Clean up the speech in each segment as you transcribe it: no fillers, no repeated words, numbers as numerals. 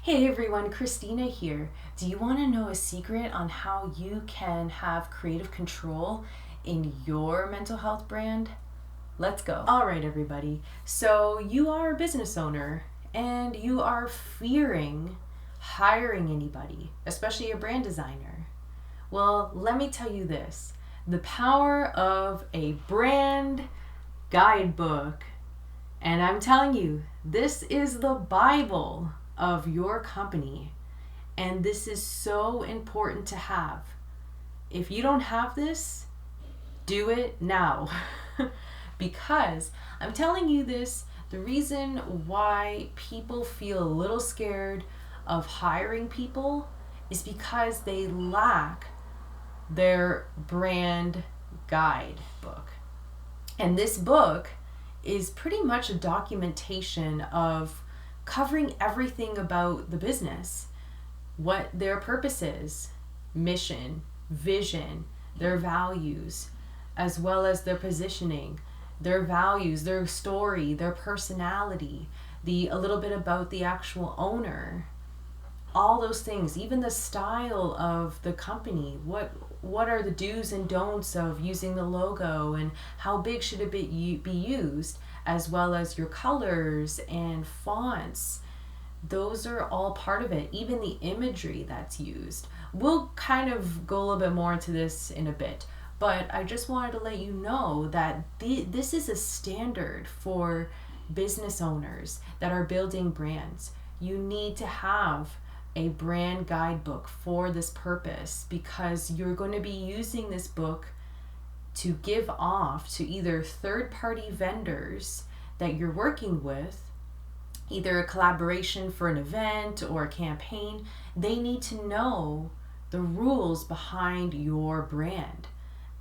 Hey everyone, Christina here. Do you want to know a secret on how you can have creative control in your mental health brand? Let's go. All right, everybody. So, you are a business owner and you are fearing hiring anybody, especially a brand designer. Well, let me tell you this, the power of a brand guidebook. And I'm telling you, this is the Bible of your company. And this is so important to have. If you don't have this, do it now. Because I'm telling you this, the reason why people feel a little scared of hiring people is because they lack their brand guidebook. And this book is pretty much a documentation of covering everything about the business, what their purpose is, mission, vision, their values, as well as their positioning, their values, their story, their personality, a little bit about the actual owner, all those things, even the style of the company, what are the do's and don'ts of using the logo and how big should it be used, as well as your colors and fonts. Those are all part of it, even the imagery that's used. We'll kind of go a little bit more into this in a bit, but I just wanted to let you know that this is a standard for business owners that are building brands. You need to have a brand guidebook for this purpose because you're going to be using this book to give off to either third-party vendors that you're working with, either a collaboration for an event or a campaign. They need to know the rules behind your brand.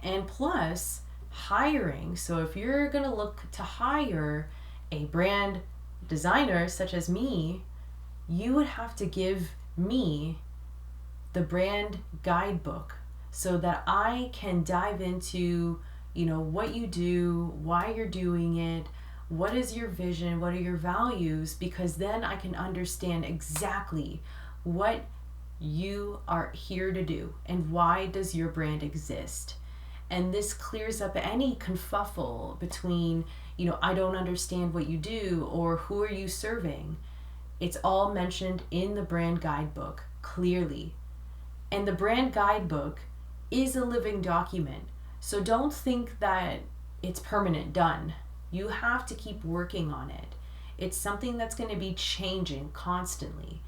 And plus, hiring. So if you're going to look to hire a brand designer such as me, you would have to give me the brand guidebook so that I can dive into, what you do, why you're doing it, what is your vision, what are your values, because then I can understand exactly what you are here to do and why does your brand exist. And this clears up any kerfuffle between, I don't understand what you do or who are you serving. It's all mentioned in the brand guidebook clearly. And the brand guidebook is a living document. So don't think that it's permanent done. You have to keep working on it. It's something that's going to be changing constantly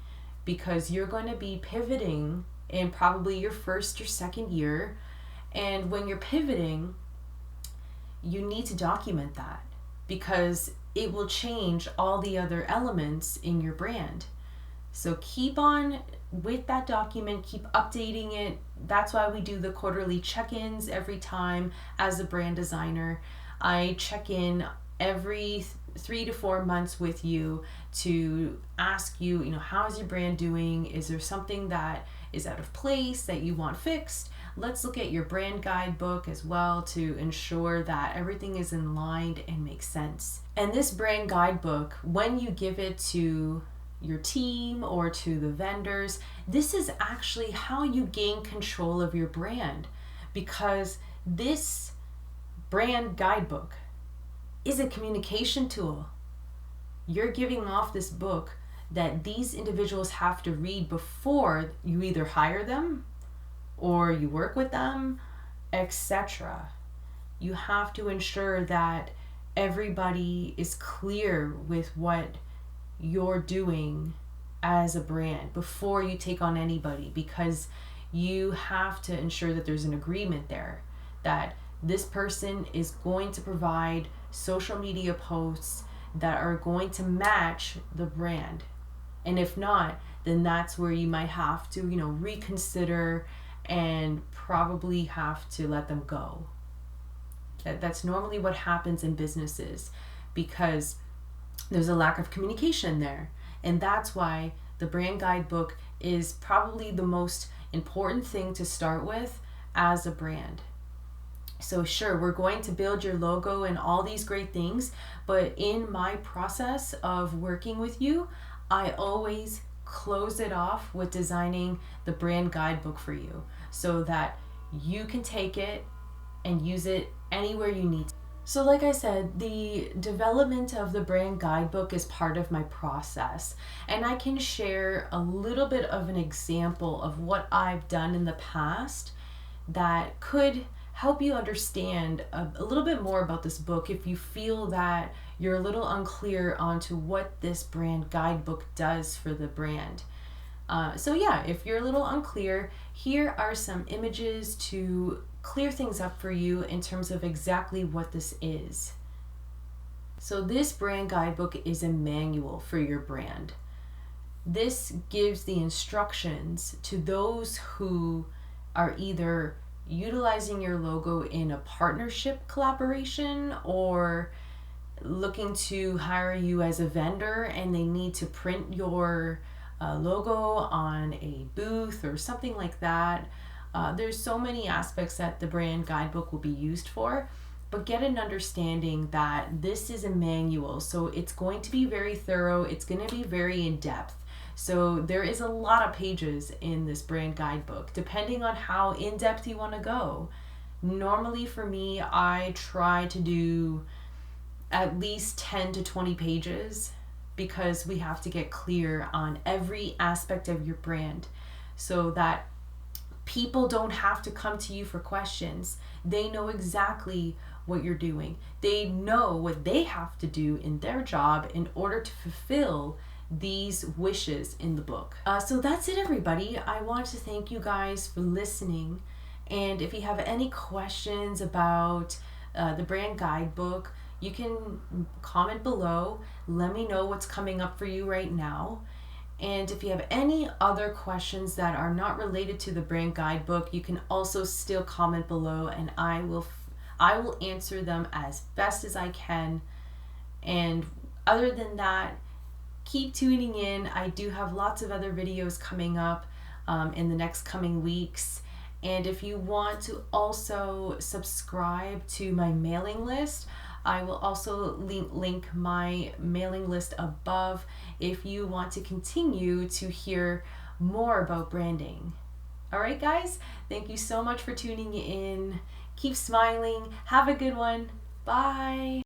because you're going to be pivoting in probably your first or second year. And when you're pivoting, you need to document that because it will change all the other elements in your brand. So keep on with that document, keep updating it. That's why we do the quarterly check-ins every time as a brand designer. I check in every 3 to 4 months with you to ask you, how's your brand doing? Is there something that is out of place that you want fixed? Let's look at your brand guidebook as well to ensure that everything is in line and makes sense. And this brand guidebook, when you give it to your team or to the vendors, this is actually how you gain control of your brand, because this brand guidebook is a communication tool. You're giving off this book that these individuals have to read before you either hire them or you work with them, etc. You have to ensure that everybody is clear with what you're doing as a brand before you take on anybody, because you have to ensure that there's an agreement there that this person is going to provide social media posts that are going to match the brand. And if not, then that's where you might have to, reconsider and probably have to let them go. That's normally what happens in businesses because there's a lack of communication there. And that's why the brand guidebook is probably the most important thing to start with as a brand. So sure, we're going to build your logo and all these great things, but in my process of working with you, I always close it off with designing the brand guidebook for you so that you can take it and use it anywhere you need to. So like I said, the development of the brand guidebook is part of my process, and I can share a little bit of an example of what I've done in the past that could help you understand a little bit more about this book if you feel that you're a little unclear onto what this brand guidebook does for the brand. So yeah, if you're a little unclear, here are some images to clear things up for you in terms of exactly what this is. So this brand guidebook is a manual for your brand. This gives the instructions to those who are either utilizing your logo in a partnership collaboration or looking to hire you as a vendor and they need to print your logo on a booth or something like that. There's so many aspects that the brand guidebook will be used for, but get an understanding that this is a manual, so it's going to be very thorough, it's going to be very in-depth. So there is a lot of pages in this brand guidebook, depending on how in-depth you want to go. Normally for me, I try to do at least 10 to 20 pages because we have to get clear on every aspect of your brand so that people don't have to come to you for questions. They know exactly what you're doing. They know what they have to do in their job in order to fulfill these wishes in the book. So that's it, everybody. I want to thank you guys for listening. And if you have any questions about the brand guidebook, you can comment below. Let me know what's coming up for you right now. And if you have any other questions that are not related to the brand guidebook, you can also still comment below and I will answer them as best as I can. And other than that, keep tuning in. I do have lots of other videos coming up in the next coming weeks. And if you want to also subscribe to my mailing list, I will also link my mailing list above if you want to continue to hear more about branding. All right, guys, thank you so much for tuning in. Keep smiling. Have a good one. Bye.